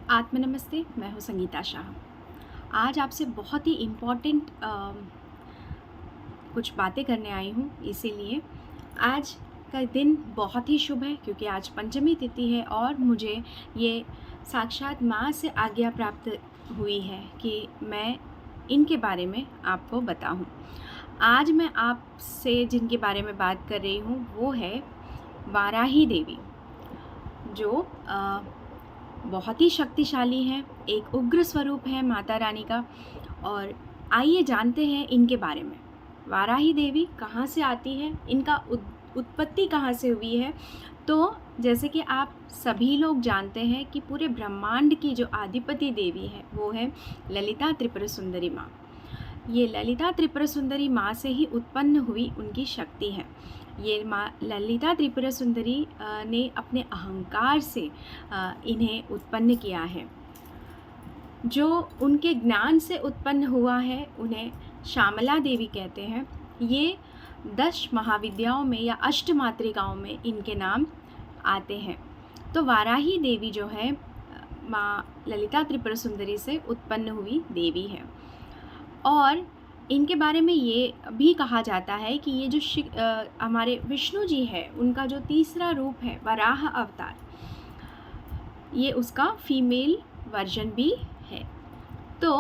आत्म नमस्ते। मैं हूँ संगीता शाह। आज आपसे बहुत ही इम्पॉर्टेंट कुछ बातें करने आई हूँ। इसीलिए आज का दिन बहुत ही शुभ है क्योंकि आज पंचमी तिथि है और मुझे ये साक्षात माँ से आज्ञा प्राप्त हुई है कि मैं इनके बारे में आपको बताऊँ। आज मैं आपसे जिनके बारे में बात कर रही हूँ वो है वाराही देवी, जो बहुत ही शक्तिशाली हैं, एक उग्र स्वरूप है माता रानी का। और आइए जानते हैं इनके बारे में। वाराही देवी कहाँ से आती है, इनका उत्पत्ति कहाँ से हुई है। तो जैसे कि आप सभी लोग जानते हैं कि पूरे ब्रह्मांड की जो आदिपति देवी है वो है ललिता त्रिपुर सुंदरी माँ। ये ललिता त्रिपुर सुंदरी माँ से ही उत्पन्न हुई उनकी शक्ति है। ये माँ ललिता त्रिपुर सुंदरी ने अपने अहंकार से इन्हें उत्पन्न किया है। जो उनके ज्ञान से उत्पन्न हुआ है उन्हें श्यामला देवी कहते हैं। ये 10 महाविद्याओं में या अष्टमातृकाओं में इनके नाम आते हैं। तो वाराही देवी जो है माँ ललिता त्रिपुर सुंदरी से उत्पन्न हुई देवी है। और इनके बारे में ये भी कहा जाता है कि ये जो हमारे विष्णु जी है उनका जो तीसरा रूप है वराह अवतार, ये उसका फीमेल वर्जन भी है। तो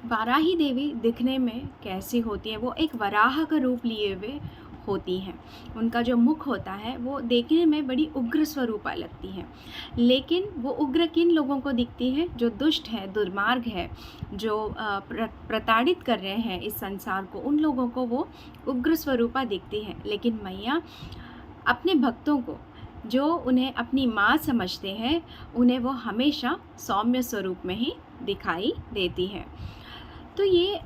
वाराही देवी दिखने में कैसी होती है, वो एक वराह का रूप लिए हुए होती हैं। उनका जो मुख होता है वो देखने में बड़ी उग्र स्वरूपा लगती है, लेकिन वो उग्र किन लोगों को दिखती है? जो दुष्ट है, दुर्मार्ग है, जो प्रताड़ित कर रहे हैं इस संसार को, उन लोगों को वो उग्र स्वरूपा दिखती है। लेकिन मैया अपने भक्तों को, जो उन्हें अपनी माँ समझते हैं, उन्हें वो हमेशा सौम्य स्वरूप में ही दिखाई देती है। तो ये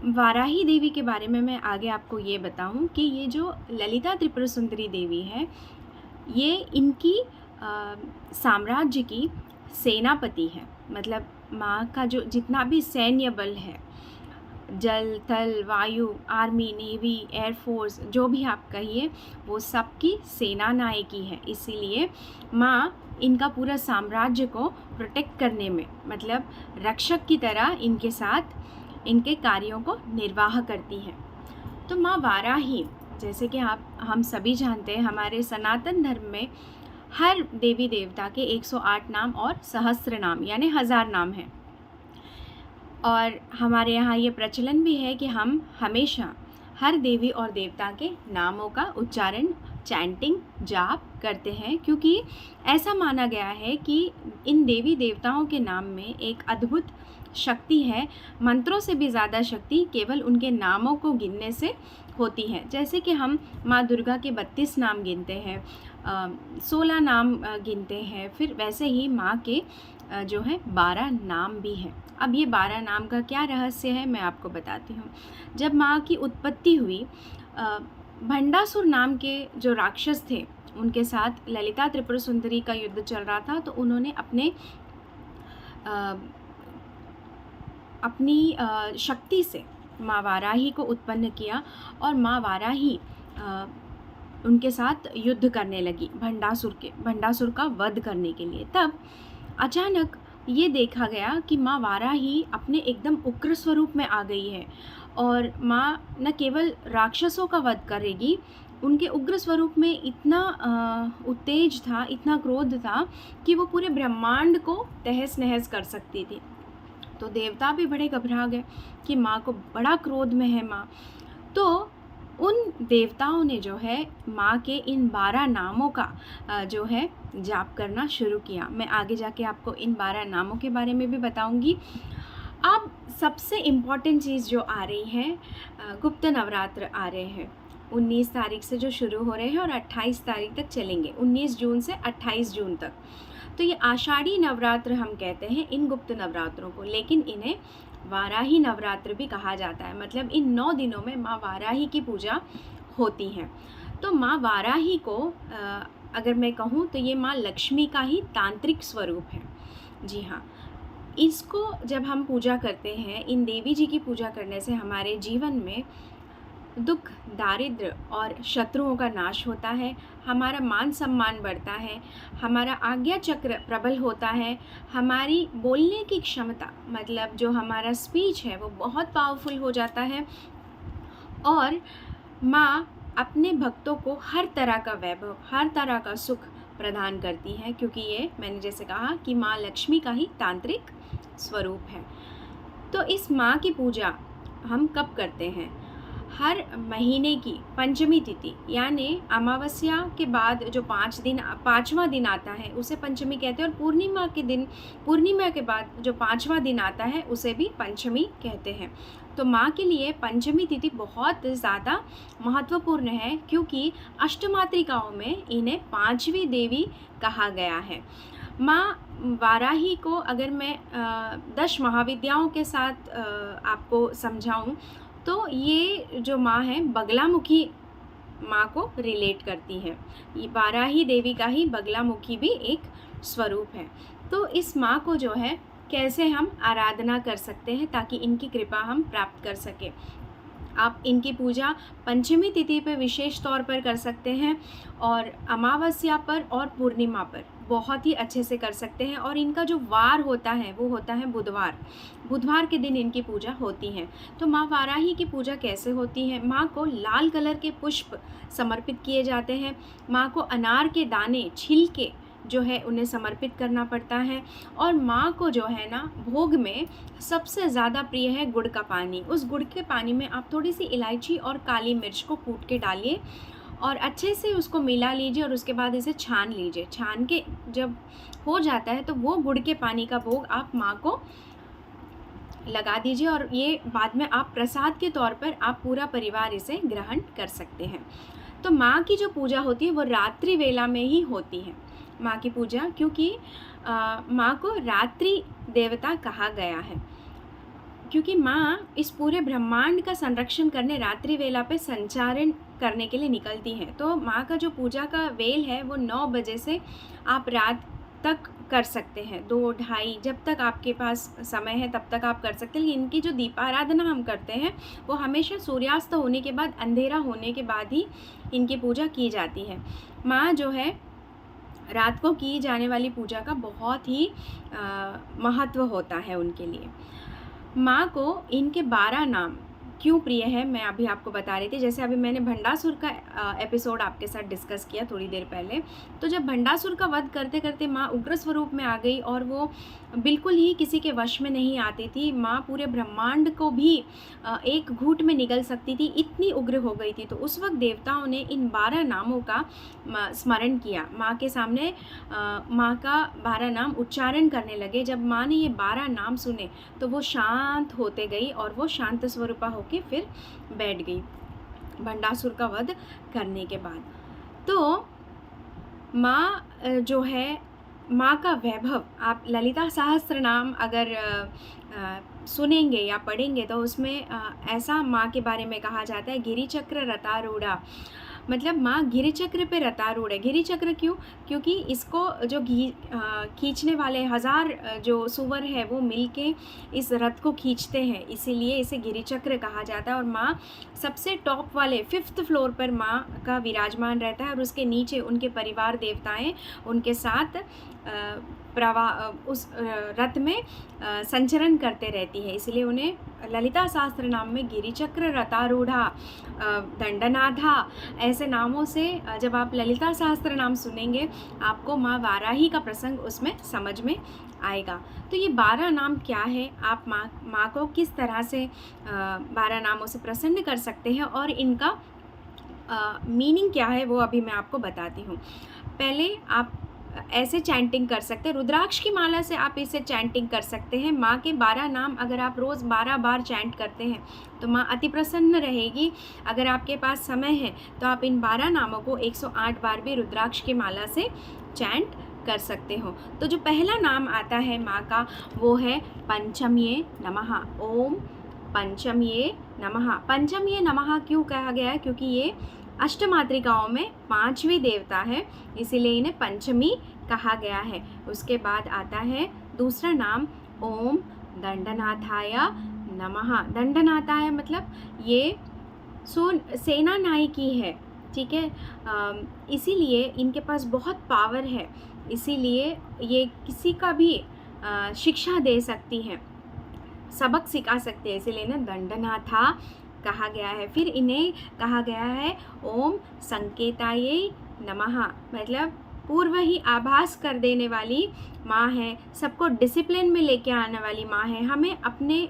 वाराही देवी के बारे में मैं आगे आपको ये बताऊं कि ये जो ललिता त्रिपुर सुंदरी देवी है, ये इनकी साम्राज्य की सेनापति है। मतलब माँ का जो जितना भी सैन्य बल है, जल, थल, वायु, आर्मी, नेवी, एयरफोर्स, जो भी आप कहिए, वो सबकी सेना नायकी है। इसीलिए माँ इनका पूरा साम्राज्य को प्रोटेक्ट करने में, मतलब रक्षक की तरह इनके साथ इनके कार्यों को निर्वाह करती हैं। तो माँ वाराही, जैसे कि हम सभी जानते हैं, हमारे सनातन धर्म में हर देवी देवता के 108 नाम और सहस्त्र नाम यानी 1000 नाम हैं। और हमारे यहाँ ये प्रचलन भी है कि हम हमेशा हर देवी और देवता के नामों का उच्चारण, चैंटिंग, जाप करते हैं, क्योंकि ऐसा माना गया है कि इन देवी देवताओं के नाम में एक अद्भुत शक्ति है। मंत्रों से भी ज़्यादा शक्ति केवल उनके नामों को गिनने से होती है। जैसे कि हम माँ दुर्गा के 32 नाम गिनते हैं, 16 नाम गिनते हैं, फिर वैसे ही माँ के जो है 12 नाम भी हैं। अब ये 12 नाम का क्या रहस्य है मैं आपको बताती हूँ। जब माँ की उत्पत्ति हुई, भंडासुर नाम के जो राक्षस थे, उनके साथ ललिता त्रिपुर सुंदरी का युद्ध चल रहा था। तो उन्होंने अपनी शक्ति से माँ वाराही को उत्पन्न किया और माँ वाराही उनके साथ युद्ध करने लगी भंडासुर का वध करने के लिए। तब अचानक ये देखा गया कि माँ वाराही अपने एकदम उग्र स्वरूप में आ गई है और माँ न केवल राक्षसों का वध करेगी, उनके उग्र स्वरूप में इतना उत्तेज था, इतना क्रोध था कि वो पूरे ब्रह्मांड को तहस नहस कर सकती थी। तो देवता भी बड़े घबरा गए कि माँ को बड़ा क्रोध में है माँ। तो उन देवताओं ने जो है माँ के इन 12 नामों का जो है जाप करना शुरू किया। मैं आगे जाके आपको इन 12 नामों के बारे में भी बताऊंगी। अब सबसे इम्पॉर्टेंट चीज़ जो आ रही है, गुप्त नवरात्र आ रहे हैं 19 तारीख से जो शुरू हो रहे हैं और 28 तारीख तक चलेंगे, 19 जून से 28 जून तक। तो ये आषाढ़ी नवरात्र हम कहते हैं इन गुप्त नवरात्रों को, लेकिन इन्हें वाराही नवरात्र भी कहा जाता है। मतलब इन 9 दिनों में माँ वाराही की पूजा होती है। तो माँ वाराही को अगर मैं कहूँ तो ये माँ लक्ष्मी का ही तांत्रिक स्वरूप है। जी हाँ, इसको जब हम पूजा करते हैं, इन देवी जी की पूजा करने से हमारे जीवन में दुख, दारिद्र्य और शत्रुओं का नाश होता है, हमारा मान सम्मान बढ़ता है, हमारा आज्ञा चक्र प्रबल होता है, हमारी बोलने की क्षमता मतलब जो हमारा स्पीच है वो बहुत पावरफुल हो जाता है। और माँ अपने भक्तों को हर तरह का वैभव, हर तरह का सुख प्रदान करती है, क्योंकि ये मैंने जैसे कहा कि माँ लक्ष्मी का ही तांत्रिक स्वरूप है। तो इस माँ की पूजा हम कब करते हैं? हर महीने की पंचमी तिथि यानी अमावस्या के बाद जो 5वां दिन आता है उसे पंचमी कहते हैं, और पूर्णिमा के बाद जो 5वां दिन आता है उसे भी पंचमी कहते हैं। तो माँ के लिए पंचमी तिथि बहुत ज़्यादा महत्वपूर्ण है, क्योंकि अष्टमातृकाओं में इन्हें 5वीं देवी कहा गया है। माँ वाराही को अगर मैं 10 महाविद्याओं के साथ आपको समझाऊं तो ये जो माँ है बगलामुखी माँ को रिलेट करती है। ये वाराही देवी का ही बगलामुखी भी एक स्वरूप है। तो इस माँ को जो है कैसे हम आराधना कर सकते हैं ताकि इनकी कृपा हम प्राप्त कर सकें? आप इनकी पूजा पंचमी तिथि पर विशेष तौर पर कर सकते हैं, और अमावस्या पर और पूर्णिमा पर बहुत ही अच्छे से कर सकते हैं। और इनका जो वार होता है वो होता है बुधवार के दिन इनकी पूजा होती है। तो माँ वाराही की पूजा कैसे होती है? माँ को लाल कलर के पुष्प समर्पित किए जाते हैं, माँ को अनार के दाने छिलके जो है उन्हें समर्पित करना पड़ता है, और माँ को जो है ना भोग में सबसे ज़्यादा प्रिय है गुड़ का पानी। उस गुड़ के पानी में आप थोड़ी सी इलायची और काली मिर्च को कूट के डालिए और अच्छे से उसको मिला लीजिए, और उसके बाद इसे छान लीजिए। छान के जब हो जाता है तो वो गुड़ के पानी का भोग आप माँ को लगा दीजिए, और ये बाद में आप प्रसाद के तौर पर आप पूरा परिवार इसे ग्रहण कर सकते हैं। तो माँ की जो पूजा होती है वो रात्रि वेला में ही होती है माँ की पूजा, क्योंकि माँ को रात्रि देवता कहा गया है, क्योंकि माँ इस पूरे ब्रह्मांड का संरक्षण करने रात्रि वेला पे संचारण करने के लिए निकलती हैं। तो माँ का जो पूजा का वेल है वो 9 बजे से आप रात तक कर सकते हैं, 2-2:30 जब तक आपके पास समय है तब तक आप कर सकते हैं। इनकी जो दीपाराधना हम करते हैं वो हमेशा सूर्यास्त होने के बाद, अंधेरा होने के बाद ही इनकी पूजा की जाती है। माँ जो है रात को की जाने वाली पूजा का बहुत ही महत्व होता है उनके लिए। माँ को इनके 12 नाम क्यों प्रिय है मैं अभी आपको बता रही थी। जैसे अभी मैंने भंडासुर का एपिसोड आपके साथ डिस्कस किया थोड़ी देर पहले। तो जब भंडासुर का वध करते करते माँ उग्र स्वरूप में आ गई और वो बिल्कुल ही किसी के वश में नहीं आती थी, माँ पूरे ब्रह्मांड को भी एक घूंट में निगल सकती थी, इतनी उग्र हो गई थी। तो उस वक्त देवताओं ने इन 12 नामों का स्मरण किया, माँ के सामने माँ का 12 नाम उच्चारण करने लगे। जब माँ ने ये 12 नाम सुने तो वो शांत होते गई और वो शांत स्वरूपा होके फिर बैठ गई भंडासुर का वध करने के बाद। तो माँ जो है, माँ का वैभव, आप ललिता सहस्त्र नाम अगर सुनेंगे या पढ़ेंगे तो उसमें ऐसा माँ के बारे में कहा जाता है, गिरिचक्र रतारूढ़ा। मतलब माँ गिरिचक्र पे रतारूढ़ है। गिरिचक्र क्यों? क्योंकि इसको जो खींचने वाले 1000 जो सुवर है वो मिलके इस रथ को खींचते हैं, इसीलिए इसे गिरिचक्र कहा जाता है। और माँ सबसे टॉप वाले 5th फ्लोर पर माँ का विराजमान रहता है, और उसके नीचे उनके परिवार देवताएं उनके साथ उस रथ में संचरण करते रहती है, इसलिए उन्हें ललिता शास्त्र नाम में गिरिचक्र रतारूढ़ा, दंडनाथा ऐसे नामों से जब आप ललिता शास्त्र नाम सुनेंगे आपको माँ वाराही का प्रसंग उसमें समझ में आएगा। तो ये 12 नाम क्या है, आप माँ को किस तरह से 12 नामों से प्रसन्न कर सकते हैं और इनका मीनिंग क्या है वो अभी मैं आपको बताती हूँ। पहले आप ऐसे चैंटिंग कर सकते हैं, रुद्राक्ष की माला से आप इसे चैंटिंग कर सकते हैं। माँ के 12 नाम अगर आप रोज़ 12 बार चैंट करते हैं तो माँ अति प्रसन्न रहेगी। अगर आपके पास समय है तो आप इन 12 नामों को 108 बार भी रुद्राक्ष की माला से चैंट कर सकते हो। तो जो पहला नाम आता है माँ का वो है पंचम्ये नमः। ओम पंचम्ये नमः। पंचम्ये नमः क्यों कहा गया है? क्योंकि ये अष्टमातृकाओं में 5वीं देवता है, इसीलिए इन्हें पंचमी कहा गया है। उसके बाद आता है दूसरा नाम ओम दंडनाथाय नमः। दंडनाथाय मतलब ये सेना नायकी है, ठीक है। इसीलिए इनके पास बहुत पावर है, इसीलिए ये किसी का भी शिक्षा दे सकती हैं, सबक सिखा सकते हैं, इसीलिए इन्हें दंडनाथा कहा गया है। फिर इन्हें कहा गया है ओम संकेतायै नमः, मतलब पूर्व ही आभास कर देने वाली माँ है, सबको डिसिप्लिन में लेके आने वाली माँ है। हमें अपने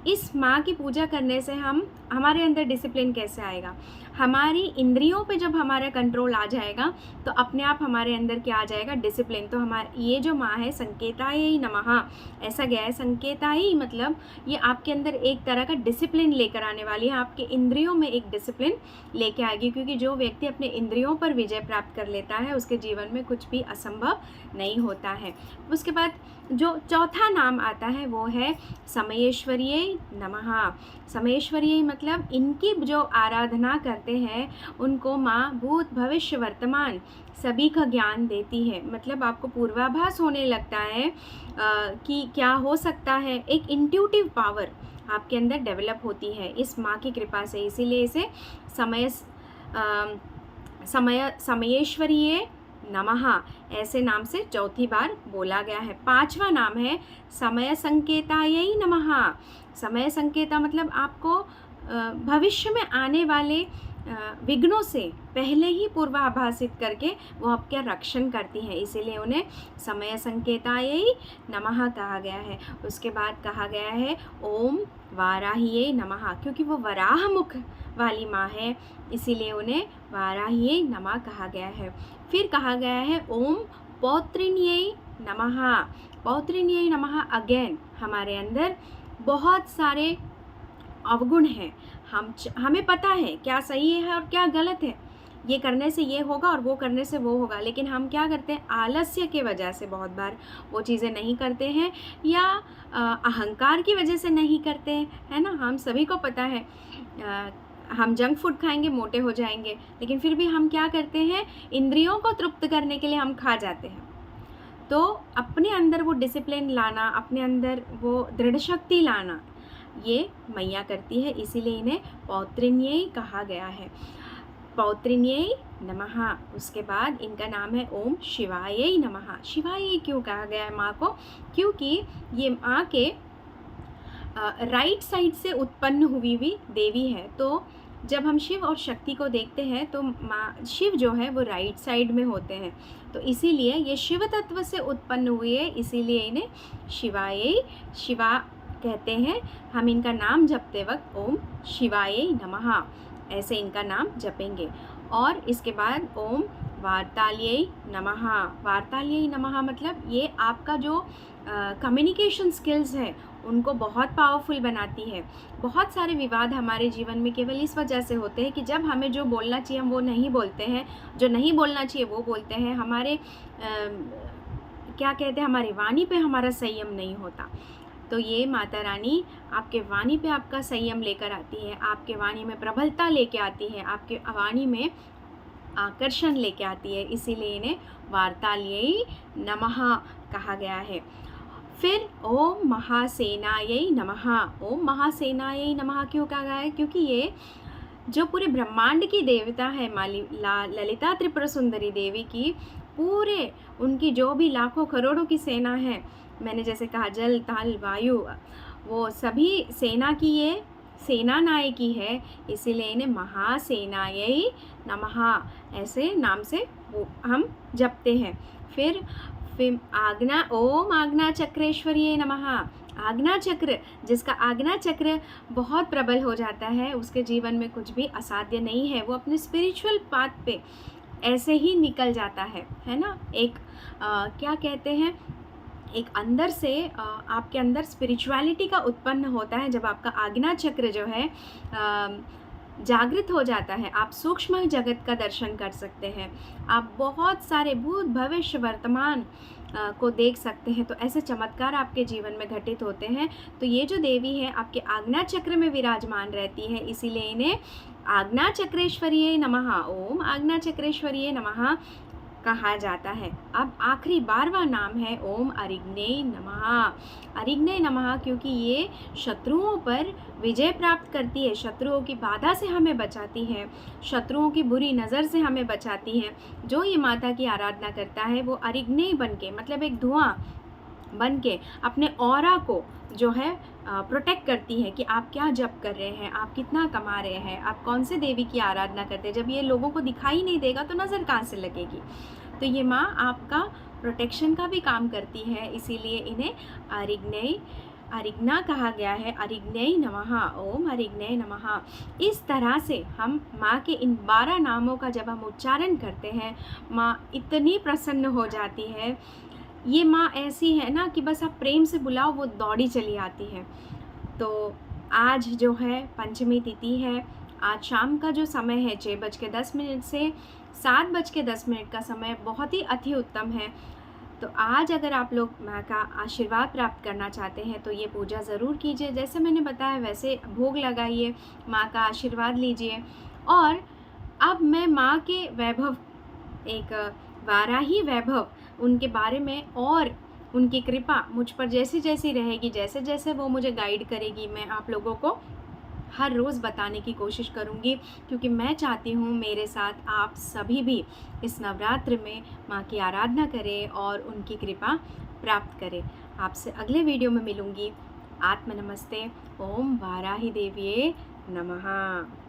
इस माँ की पूजा करने से हमारे अंदर डिसिप्लिन कैसे आएगा? हमारी इंद्रियों पे जब हमारा कंट्रोल आ जाएगा तो अपने आप हमारे अंदर क्या आ जाएगा? डिसिप्लिन। तो ये जो माँ है संकेतायै नमः ऐसा गया है। संकेतायै मतलब ये आपके अंदर एक तरह का डिसिप्लिन लेकर आने वाली है, आपके इंद्रियों में एक डिसिप्लिन लेके आएगी, क्योंकि जो व्यक्ति अपने इंद्रियों पर विजय प्राप्त कर लेता है उसके जीवन में कुछ भी असंभव नहीं होता है। उसके बाद जो चौथा नाम आता है वो है समयेश्वर्यै नमः। समयेश्वर्यै मतलब इनकी जो आराधना करते हैं उनको माँ भूत भविष्य वर्तमान सभी का ज्ञान देती है। मतलब आपको पूर्वाभास होने लगता है कि क्या हो सकता है, एक इंट्यूटिव पावर आपके अंदर डेवलप होती है इस माँ की कृपा से। इसीलिए इसे समयेश्वर्यै नमः ऐसे नाम से चौथी बार बोला गया है। पांचवा नाम है समय संकेतायै नमः। समय संकेता मतलब आपको भविष्य में आने वाले विघ्नों से पहले ही पूर्वाभासित करके वो आपका रक्षण करती हैं, इसीलिए उन्हें समय संकेतायै नमः कहा गया है। उसके बाद कहा गया है ओम वाराह्यै नमः, क्योंकि वो वराह मुख वाली माँ है इसीलिए उन्हें वाराह्यै नमः कहा गया है। फिर कहा गया है ओम पौत्रिण्यै नमः। पौत्रिण्यै नमः अगेन हमारे अंदर बहुत सारे अवगुण हैं, हमें पता है क्या सही है और क्या गलत है, ये करने से ये होगा और वो करने से वो होगा, लेकिन हम क्या करते हैं? आलस्य के वजह से बहुत बार वो चीज़ें नहीं करते हैं या अहंकार की वजह से नहीं करते हैं, है ना। हम सभी को पता है हम जंक फूड खाएंगे मोटे हो जाएंगे, लेकिन फिर भी हम क्या करते हैं? इंद्रियों को तृप्त करने के लिए हम खा जाते हैं। तो अपने अंदर वो डिसिप्लिन लाना, अपने अंदर वो दृढ़ शक्ति लाना, ये मैया करती है, इसीलिए इन्हें पौत्रिण्यै कहा गया है। पौत्रिण्यै नमः। उसके बाद इनका नाम है ओम शिवायै नमः। शिवायै क्यों कहा गया है माँ को? क्योंकि ये माँ के राइट साइड से उत्पन्न हुई देवी है। तो जब हम शिव और शक्ति को देखते हैं तो माँ शिव जो है वो राइट साइड में होते हैं, तो इसीलिए ये शिव तत्व से उत्पन्न हुई है, इसीलिए इन्हें शिवायै शिवा कहते हैं। हम इनका नाम जपते वक्त ओम शिवायै नमः ऐसे इनका नाम जपेंगे। और इसके बाद ओम वार्ताल्यै नमः। वार्ताल्यै नमः मतलब ये आपका जो कम्युनिकेशन स्किल्स है उनको बहुत पावरफुल बनाती है। बहुत सारे विवाद हमारे जीवन में केवल इस वजह से होते हैं कि जब हमें जो बोलना चाहिए हम वो नहीं बोलते हैं, जो नहीं बोलना चाहिए वो बोलते हैं। हमारे क्या कहते हैं, हमारी वाणी पे हमारा संयम नहीं होता। तो ये माता रानी आपके वाणी पे आपका संयम लेकर आती है, आपके वाणी में प्रबलता लेके आती है, आपके वाणी में आकर्षण लेके आती है, इसीलिए इन्हें वार्ताल्यै नमः कहा गया है। फिर ओम महासेनायै नमः। ओम महासेनायै नमः क्यों कहा गया है? क्योंकि ये जो पूरे ब्रह्मांड की देवता है ललिता त्रिपुर सुंदरी देवी की, पूरे उनकी जो भी लाखों करोड़ों की सेना है, मैंने जैसे कहा जल थल वायु, वो सभी सेना की ये सेना नायकी है, इसीलिए इन्हें महासेनायै नमः ऐसे नाम से वो हम जपते हैं। फिर ओम आज्ञा चक्रेश्वर्यै नमः। आज्ञा चक्र, जिसका आज्ञा चक्र बहुत प्रबल हो जाता है उसके जीवन में कुछ भी असाध्य नहीं है, वो अपने स्पिरिचुअल पाथ पे ऐसे ही निकल जाता है ना। एक क्या कहते हैं, एक अंदर से आपके अंदर स्पिरिचुअलिटी का उत्पन्न होता है जब आपका आज्ञा चक्र जो है जागृत हो जाता है। आप सूक्ष्म जगत का दर्शन कर सकते हैं, आप बहुत सारे भूत भविष्य वर्तमान को देख सकते हैं। तो ऐसे चमत्कार आपके जीवन में घटित होते हैं। तो ये जो देवी है आपके आज्ञा चक्र में विराजमान रहती है, इसीलिए इन्हें आज्ञा चक्रेश्वर्यै नमः। ओम आज्ञा चक्रेश्वर्यै नमः कहा जाता है। अब आखिरी 12वां नाम है ओम अरिग्नेय नमः। अरिग्नेय नमः क्योंकि ये शत्रुओं पर विजय प्राप्त करती है, शत्रुओं की बाधा से हमें बचाती है, शत्रुओं की बुरी नज़र से हमें बचाती है। जो ये माता की आराधना करता है वो अरिग्नेय बन के, मतलब एक धुआं बन के अपने ऑरा को जो है प्रोटेक्ट करती है कि आप क्या जप कर रहे हैं, आप कितना कमा रहे हैं, आप कौन से देवी की आराधना करते हैं। जब ये लोगों को दिखाई नहीं देगा तो नज़र कहाँ से लगेगी। तो ये माँ आपका प्रोटेक्शन का भी काम करती है, इसीलिए इन्हें अरिग्ना कहा गया है। अरिग्नेय नमः, ओम अरिग्नेय नमः। इस तरह से हम माँ के इन 12 नामों का जब हम उच्चारण करते हैं, माँ इतनी प्रसन्न हो जाती है। ये माँ ऐसी है ना कि बस आप प्रेम से बुलाओ वो दौड़ी चली आती है। तो आज जो है पंचमी तिथि है। आज शाम का जो समय है 6:10 से 7:10 का समय बहुत ही अति उत्तम है। तो आज अगर आप लोग माँ का आशीर्वाद प्राप्त करना चाहते हैं तो ये पूजा ज़रूर कीजिए। जैसे मैंने बताया वैसे भोग लगाइए, माँ का आशीर्वाद लीजिए। और अब मैं माँ के वैभव, एक वाराही वैभव, उनके बारे में और उनकी कृपा मुझ पर जैसी जैसी रहेगी, जैसे जैसे वो मुझे गाइड करेगी, मैं आप लोगों को हर रोज़ बताने की कोशिश करूँगी, क्योंकि मैं चाहती हूँ मेरे साथ आप सभी भी इस नवरात्र में माँ की आराधना करें और उनकी कृपा प्राप्त करें। आपसे अगले वीडियो में मिलूँगी। आत्म नमस्ते। ओम वाराही देविये नमः।